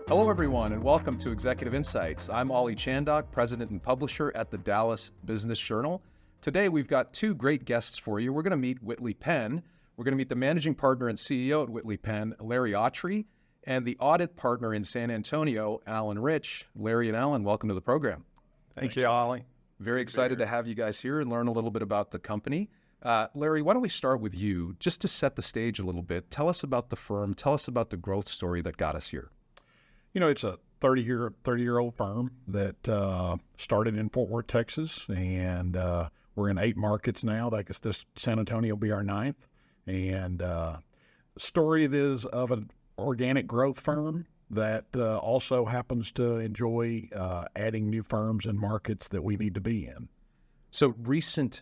Hello, everyone, and welcome to Executive Insights. I'm Ollie Chandock, president and publisher at the Dallas Business Journal. Today, we've got two great guests for you. We're going to meet Whitley Penn. We're going to meet the managing partner and CEO at Whitley Penn, Larry Autry, and the audit partner in San Antonio, Alan Rich. Larry and Alan, welcome to the program. Thank you, Ollie. Very excited to have you guys here and learn a little bit about the company. Larry, why don't we start with you, just to set the stage a little bit. Tell us about the firm. Tell us about the growth story that got us here. You know, it's a 30-year-old firm that started in Fort Worth, Texas, and we're in 8 markets now. I guess this San Antonio will be our 9th. And the story is of an organic growth firm that also happens to enjoy adding new firms and markets that we need to be in. So recent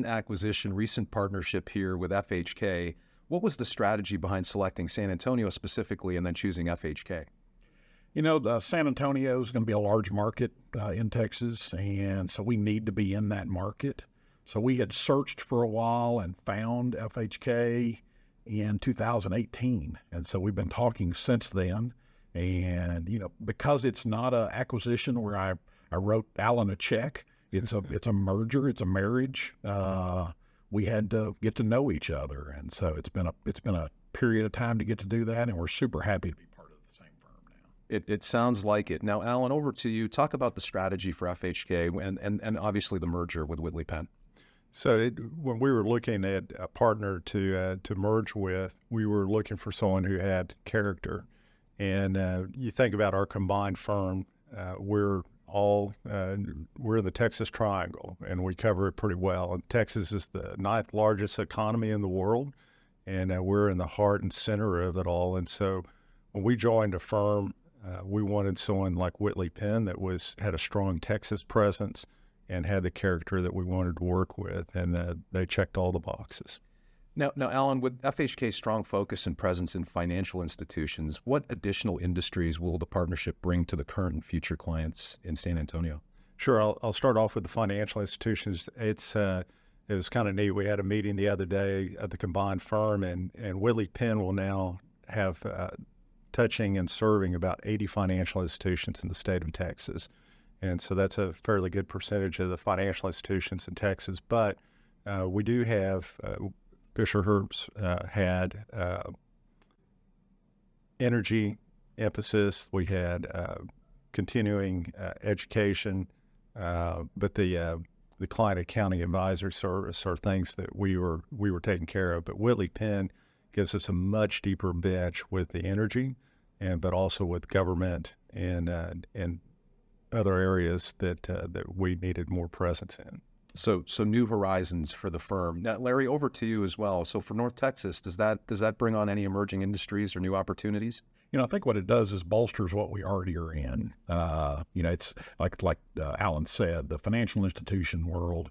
acquisition, recent partnership here with FHK. What was the strategy behind selecting San Antonio specifically and then choosing FHK? You know, San Antonio is going to be a large market in Texas, and so we need to be in that market. So we had searched for a while and found FHK in 2018, and so we've been talking since then. And, you know, because it's not an acquisition where I wrote Alan a check, it's a merger, it's a marriage. We had to get to know each other, and so it's been a period of time to get to do that, and we're super happy to be part of the same firm now. It sounds like it. Now, Alan, over to you. Talk about the strategy for FHK and obviously the merger with Whitley Penn. So when we were looking at a partner to merge with, we were looking for someone who had character. And you think about our combined firm, we're in the Texas Triangle, and we cover it pretty well. And Texas is the 9th largest economy in the world, and we're in the heart and center of it all. And so when we joined a firm, we wanted someone like Whitley Penn that had a strong Texas presence and had the character that we wanted to work with, and they checked all the boxes. Now, Alan, with FHK's strong focus and presence in financial institutions, what additional industries will the partnership bring to the current and future clients in San Antonio? Sure. I'll start off with the financial institutions. It was kind of neat. We had a meeting the other day at the combined firm, and Whitley Penn will now have touching and serving about 80 financial institutions in the state of Texas. And so that's a fairly good percentage of the financial institutions in Texas. But we do have, Fisher Herbst had energy emphasis. We had continuing education, but the client accounting advisory service are things that we were taking care of. But Whitley Penn gives us a much deeper bench with the energy, but also with government and other areas that we needed more presence in. So new horizons for the firm. Now, Larry, over to you as well. So for North Texas, does that bring on any emerging industries or new opportunities? You know, I think what it does is bolsters what we already are in. You know, it's like Alan said, the financial institution world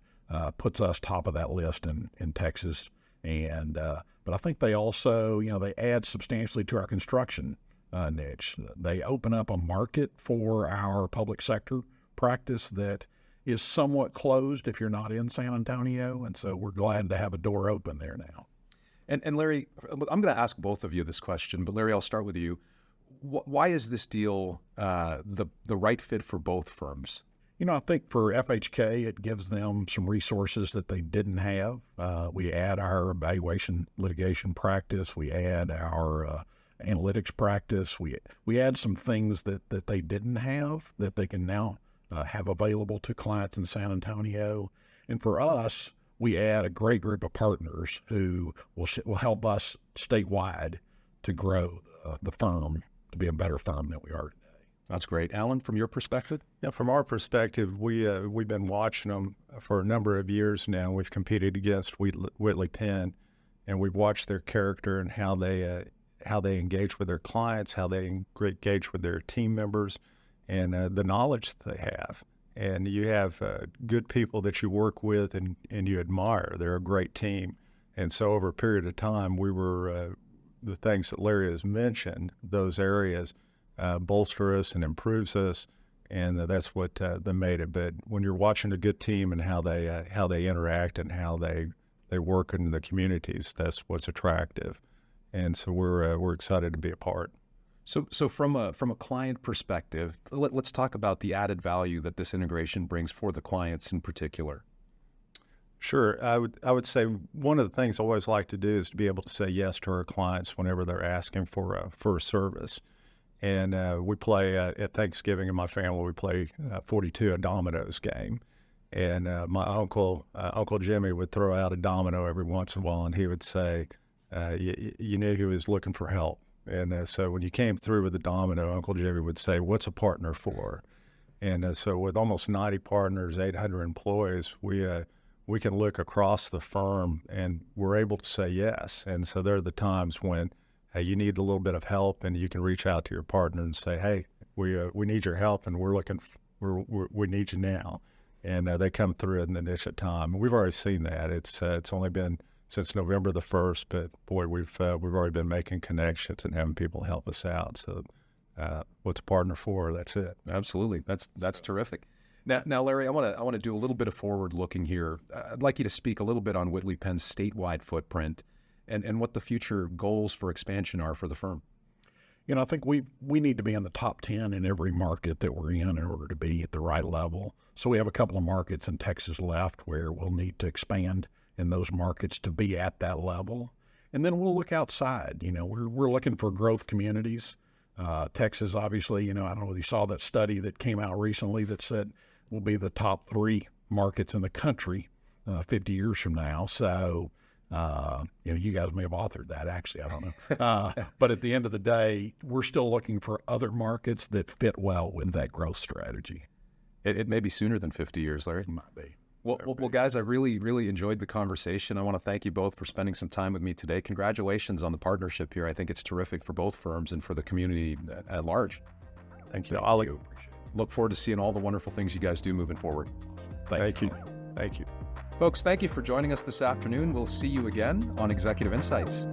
puts us top of that list in Texas. And but I think they also, you know, they add substantially to our construction niche. They open up a market for our public sector practice that is somewhat closed if you're not in San Antonio, and so we're glad to have a door open there now. And Larry, I'm going to ask both of you this question, but Larry, I'll start with you. Why is this deal the right fit for both firms? You know, I think for FHK, it gives them some resources that they didn't have. We add our evaluation litigation practice. We add our analytics practice. We add some things that they didn't have that they can now have available to clients in San Antonio. And for us, we add a great group of partners who will help us statewide to grow the firm to be a better firm than we are today. That's great. Alan, from your perspective? Yeah, from our perspective, we've been watching them for a number of years now. We've competed against Whitley Penn, and we've watched their character and how they engage with their clients, how they engage with their team members, and the knowledge that they have. And you have good people that you work with and you admire. They're a great team. And so over a period of time, we were the things that Larry has mentioned, those areas bolster us and improves us, and that's what they made it. But when you're watching a good team and how they interact and how they work in the communities, that's what's attractive. And so we're excited to be a part. So from a client perspective, let's talk about the added value that this integration brings for the clients in particular. Sure. I would say one of the things I always like to do is to be able to say yes to our clients whenever they're asking for a service. And we play at Thanksgiving in my family. We play 42, a dominoes game. And my Uncle Jimmy would throw out a domino every once in a while, and he would say, you knew he was looking for help. And so when you came through with the domino, Uncle Jimmy would say, what's a partner for? And so with almost 90 partners, 800 employees, we can look across the firm and we're able to say yes. And so there are the times when you need a little bit of help, and you can reach out to your partner and say, hey, we need your help, and we need you now. And they come through in the niche of time. And we've already seen that. It's only been since November the 1st, but boy, we've already been making connections and having people help us out. So what's a partner for? That's it. Absolutely. That's terrific. Now, Larry, I want to do a little bit of forward looking here. I'd like you to speak a little bit on Whitley Penn's statewide footprint and what the future goals for expansion are for the firm. I think we need to be in the top 10 in every market that we're in order to be at the right level. So we have a couple of markets in Texas left where we'll need to expand in those markets to be at that level. And then we'll look outside. We're looking for growth communities. Texas, obviously, I don't know whether you saw that study that came out recently that said we'll be the top 3 markets in the country 50 years from now. So, you guys may have authored that, actually, I don't know. But at the end of the day, we're still looking for other markets that fit well with that growth strategy. It may be sooner than 50 years, Larry. It might be. Well, guys, I really, really enjoyed the conversation. I want to thank you both for spending some time with me today. Congratulations on the partnership here. I think it's terrific for both firms and for the community at large. Thank you. Thank you. Look forward to seeing all the wonderful things you guys do moving forward. Thank you. Thank you. Folks, thank you for joining us this afternoon. We'll see you again on Executive Insights.